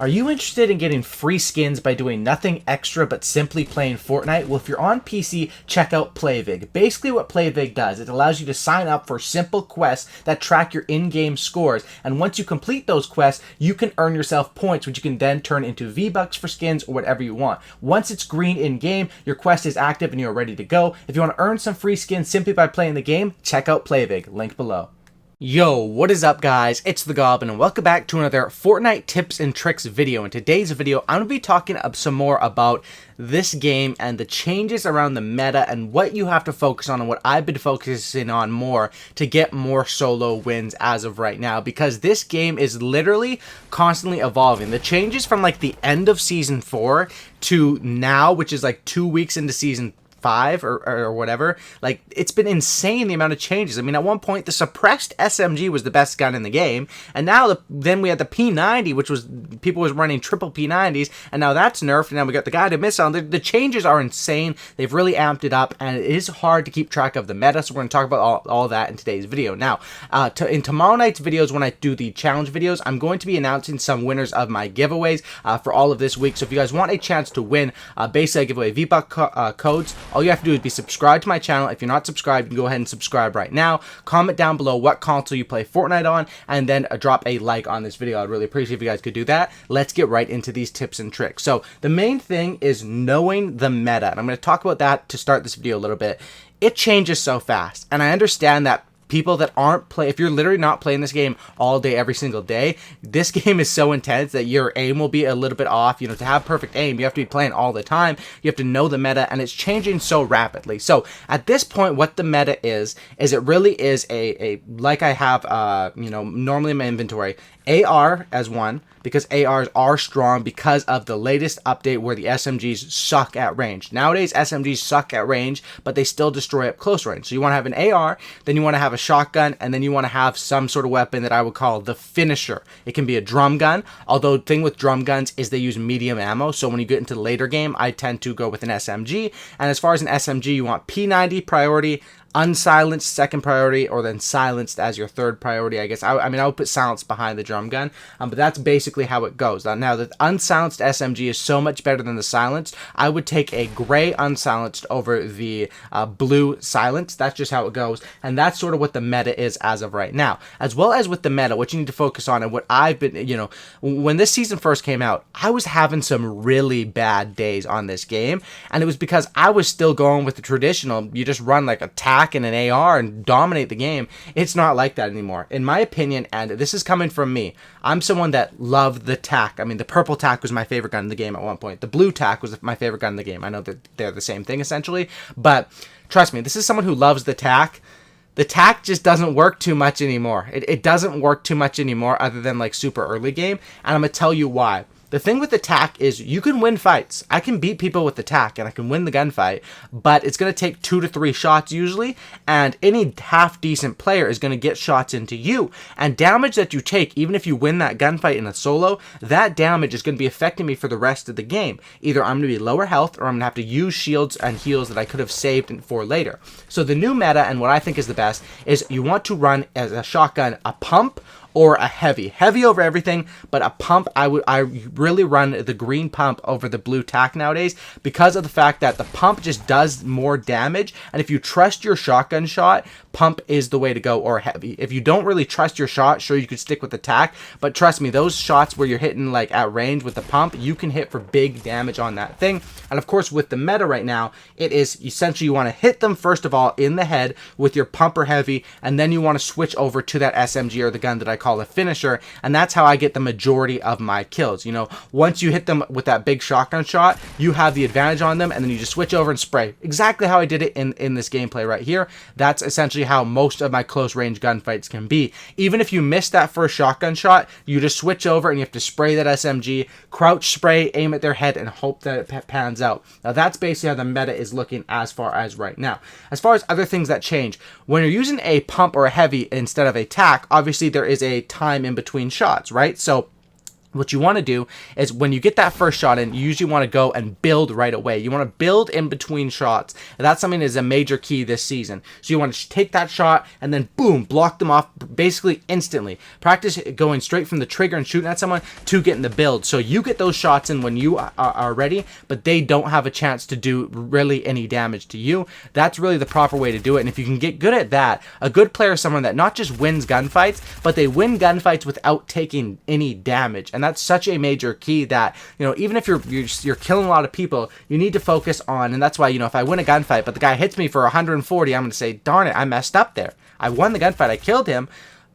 Are you interested in getting free skins by doing nothing extra but simply playing Fortnite? Well, if you're on PC, check out PlayVig. Basically what PlayVig does, it allows you to sign up for simple quests that track your in-game scores, and once you complete those quests, you can earn yourself points, which you can then turn into V-Bucks for skins or whatever you want. Once it's green in-game, your quest is active and you're ready to go. If you want to earn some free skins simply by playing the game, check out PlayVig, link below. Yo, what is up guys? It's the Goblin and welcome back to another Fortnite tips and tricks video. In today's video, I'm going to be talking some more about this game and the changes around the meta and what you have to focus on and what I've been focusing on more to get more solo wins as of right now, because this game is literally constantly evolving. The changes from like the end of season 4 to now, which is like 2 weeks into season 5 or whatever, like it's been insane the amount of changes. I mean, at one point the suppressed SMG was the best gun in the game, and now then we had the P90, which was people was running triple P90s, and now that's nerfed, and now we got the guided missile. The changes are insane. They've really amped it up, and it is hard to keep track of the meta, so we're going to talk about all that in today's video. Now, in tomorrow night's videos, when I do the challenge videos, I'm going to be announcing some winners of my giveaways for all of this week. So if you guys want a chance to win, basically I give away V-Buck codes. All you have to do is be subscribed to my channel. If you're not subscribed, you can go ahead and subscribe right now. Comment down below what console you play Fortnite on, and then drop a like on this video. I'd really appreciate if you guys could do that. Let's get right into these tips and tricks. So the main thing is knowing the meta, and I'm going to talk about that to start this video a little bit. It changes so fast, and I understand that people that aren't if you're literally not playing this game all day every single day, this game is so intense that your aim will be a little bit off. You know, to have perfect aim, you have to be playing all the time. You have to know the meta, and it's changing so rapidly. So at this point, what the meta is it really is a like I have you know, normally in my inventory, AR as one, because ARs are strong because of the latest update where the SMGs suck at range. Nowadays, SMGs suck at range, but they still destroy at close range. So you want to have an AR, then you want to have a shotgun, and then you want to have some sort of weapon that I would call the finisher. It can be a drum gun, although the thing with drum guns is they use medium ammo, so when you get into the later game, I tend to go with an SMG. And as far as an SMG, you want P90 priority, unsilenced second priority, or then silenced as your third priority, I guess. I mean, I would put silenced behind the drum gun, but that's basically how it goes. Now, the unsilenced SMG is so much better than the silenced. I would take a gray unsilenced over the blue silenced. That's just how it goes, and that's sort of what the meta is as of right now. As well as with the meta, what you need to focus on, and what I've been, you know, when this season first came out, I was having some really bad days on this game, and it was because I was still going with the traditional, you just run like a tag and an AR and dominate the game. It's not like that anymore, in my opinion, and this is coming from me. I'm someone that loved the TAC. I mean, the purple TAC was my favorite gun in the game at one point. The blue TAC was my favorite gun in the game. I know that they're the same thing essentially, but trust me, this is someone who loves the TAC. The TAC just doesn't work too much anymore. It doesn't work too much anymore other than like super early game, and I'm gonna tell you why. The thing with the TAC is you can win fights. I can beat people with the TAC and I can win the gunfight, but it's going to take 2 to 3 shots usually, and any half-decent player is going to get shots into you. And damage that you take, even if you win that gunfight in a solo, that damage is going to be affecting me for the rest of the game. Either I'm going to be lower health, or I'm going to have to use shields and heals that I could have saved for later. So the new meta, and what I think is the best, is you want to run as a shotgun a pump or a heavy over everything, but a pump. I really run the green pump over the blue TAC nowadays, because of the fact that the pump just does more damage, and if you trust your shotgun shot, pump is the way to go, or heavy. If you don't really trust your shot, sure, you could stick with the TAC, but trust me, those shots where you're hitting like at range with the pump, you can hit for big damage on that thing. And of course, with the meta right now, it is essentially you want to hit them first of all in the head with your pump or heavy, and then you want to switch over to that SMG or the gun that I call a finisher, and that's how I get the majority of my kills. You know, once you hit them with that big shotgun shot, you have the advantage on them, and then you just switch over and spray. Exactly how I did it in this gameplay right here. That's essentially how most of my close range gunfights can be. Even if you miss that first shotgun shot, you just switch over and you have to spray that SMG, crouch spray, aim at their head, and hope that it pans out. Now that's basically how the meta is looking as far as right now. As far as other things that change, when you're using a pump or a heavy instead of a TAC, obviously there is a time in between shots, right? So what you want to do is when you get that first shot in, you usually want to go and build right away. You want to build in between shots. And that's something that is a major key this season. So you want to take that shot and then boom, block them off basically instantly. Practice going straight from the trigger and shooting at someone to getting the build. So you get those shots in when you are ready, but they don't have a chance to do really any damage to you. That's really the proper way to do it. And if you can get good at that, a good player is someone that not just wins gunfights, but they win gunfights without taking any damage. And that's such a major key that, you know, even if you're killing a lot of people, you need to focus on. And that's why, you know, if I win a gunfight but the guy hits me for 140, I'm going to say, darn it, I messed up there. I won the gunfight, I killed him,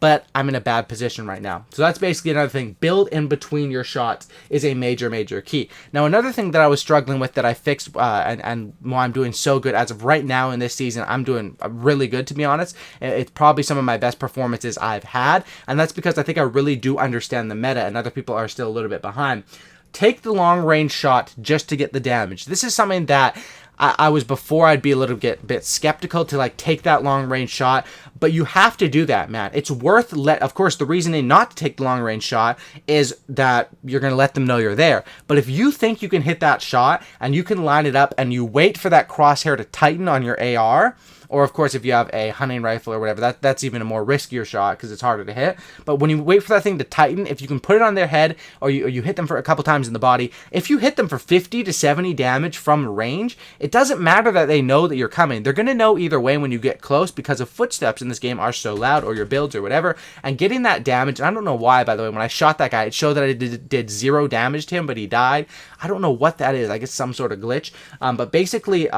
but I'm in a bad position right now. So that's basically another thing. Build in between your shots is a major key. Now, another thing that I was struggling with that I fixed, and why I'm doing so good as of right now in this season, I'm doing really good, to be honest. It's probably some of my best performances I've had, and that's because I think I really do understand the meta, and other people are still a little bit behind. Take the long range shot just to get the damage. This is something that I was before. I'd be a little bit skeptical to like take that long range shot, but you have to do that, man. It's worth of course, the reasoning not to take the long range shot is that you're going to let them know you're there. But if you think you can hit that shot and you can line it up and you wait for that crosshair to tighten on your AR, or of course if you have a hunting rifle or whatever, that's even a more riskier shot because it's harder to hit. But when you wait for that thing to tighten, if you can put it on their head or you hit them for a couple times in the body, if you hit them for 50 to 70 damage from range, it doesn't matter that they know that you're coming. They're going to know either way when you get close because of footsteps in this game are so loud, or your builds or whatever. And getting that damage, and I don't know why, by the way, when I shot that guy, it showed that I did 0 damage to him, but he died. I don't know what that is. I guess some sort of glitch. But basically,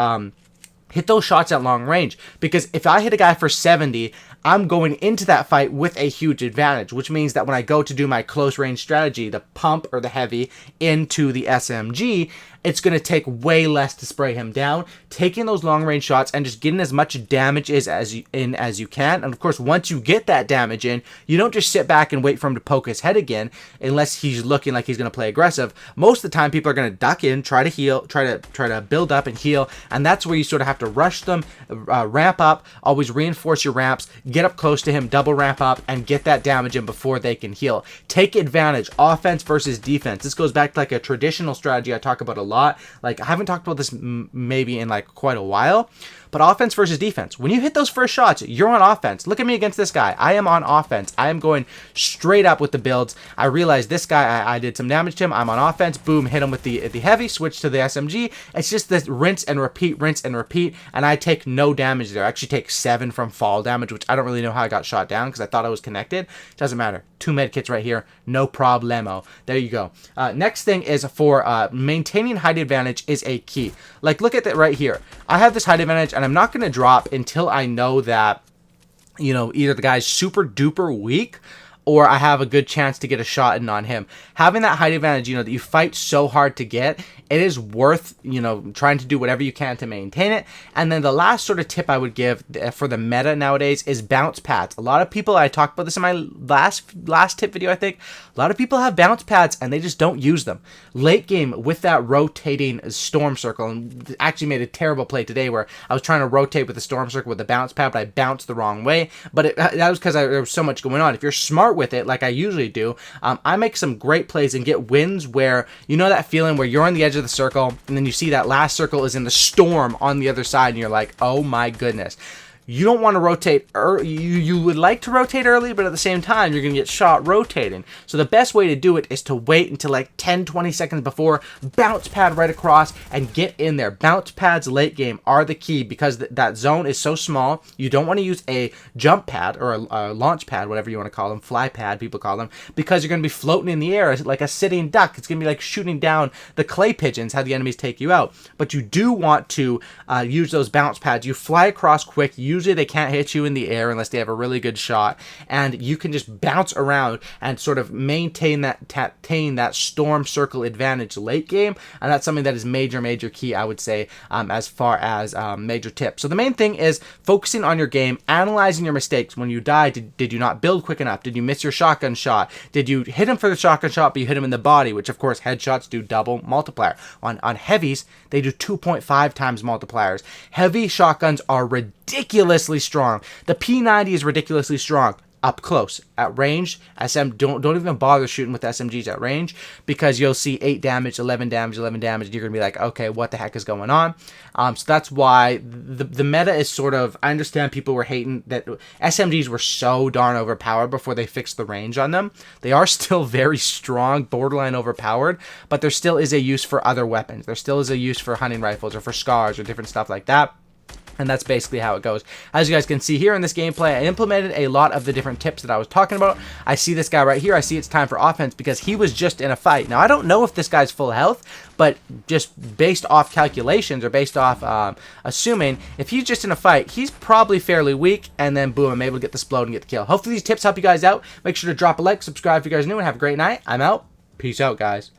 hit those shots at long range, because if I hit a guy for 70, I'm going into that fight with a huge advantage, which means that when I go to do my close range strategy, the pump or the heavy into the SMG, it's going to take way less to spray him down. Taking those long range shots and just getting as much damage as you can. And of course, once you get that damage in, you don't just sit back and wait for him to poke his head again, unless he's looking like he's going to play aggressive. Most of the time, people are going to duck in, try to heal, try to build up and heal, and that's where you sort of have to rush them, ramp up, always reinforce your ramps, get up close to him, double ramp up, and get that damage in before they can heal. Take advantage. Offense versus defense. This goes back to like a traditional strategy I talk about a lot. Like, I haven't talked about this maybe in like quite a while, but offense versus defense. When you hit those first shots, you're on offense. Look at me against this guy. I am on offense. I am going straight up with the builds. I realize this guy, I did some damage to him. I'm on offense. Boom, hit him with the heavy, switch to the SMG. It's just this rinse and repeat, and I take no damage there. I actually take 7 from fall damage, which I don't really know how I got shot down because I thought I was connected. Doesn't matter. 2 med kits right here. No problemo. There you go. Next thing is for maintaining height advantage is a key. Like, look at that right here. I have this height advantage, and I'm not going to drop until I know that, you know, either the guy's super duper weak or I have a good chance to get a shot in on him. Having that height advantage, you know, that you fight so hard to get, it is worth, you know, trying to do whatever you can to maintain it. And then the last sort of tip I would give for the meta nowadays is bounce pads. A lot of people, I talked about this in my last tip video, I think, a lot of people have bounce pads and they just don't use them. Late game with that rotating storm circle, and actually made a terrible play today where I was trying to rotate with the storm circle with the bounce pad, but I bounced the wrong way. But that was because there was so much going on. If you're smart with it, like I usually do, I make some great plays and get wins where, you know, that feeling where you're on the edge of the circle and then you see that last circle is in the storm on the other side and you're like, oh my goodness. You don't want to rotate early. You would like to rotate early, but at the same time, you're going to get shot rotating. So the best way to do it is to wait until like 10, 20 seconds before, bounce pad right across, and get in there. Bounce pads late game are the key because that zone is so small. You don't want to use a jump pad or a launch pad, whatever you want to call them, fly pad, people call them, because you're going to be floating in the air like a sitting duck. It's going to be like shooting down the clay pigeons, how the enemies take you out. But you do want to use those bounce pads. You fly across quick. Usually they can't hit you in the air unless they have a really good shot, and you can just bounce around and sort of maintain that storm circle advantage late game, and that's something that is major key, I would say, as far as major tips. So the main thing is focusing on your game, analyzing your mistakes. When you die, did you not build quick enough? Did you miss your shotgun shot? Did you hit him for the shotgun shot but you hit him in the body, which of course headshots do double multiplier. On heavies, they do 2.5 times multipliers. Heavy shotguns are ridiculously strong. The P90 is ridiculously strong. up close. At range, don't even bother shooting with SMGs at range, because you'll see 8 damage, 11 damage, 11 damage, and you're gonna be like, okay, what the heck is going on? So that's why the meta is sort of, I understand people were hating that SMGs were so darn overpowered before they fixed the range on them. They are still very strong, borderline overpowered, but there still is a use for other weapons. There still is a use for hunting rifles or for scars or different stuff like that. And that's basically how it goes. As you guys can see here in this gameplay, I implemented a lot of the different tips that I was talking about. I see this guy right here. I see it's time for offense because he was just in a fight. Now, I don't know if this guy's full health, but just based off calculations or based off assuming, if he's just in a fight, he's probably fairly weak. And then boom, I'm able to get the explode and get the kill. Hopefully these tips help you guys out. Make sure to drop a like, subscribe if you guys are new, and have a great night. I'm out. Peace out, guys.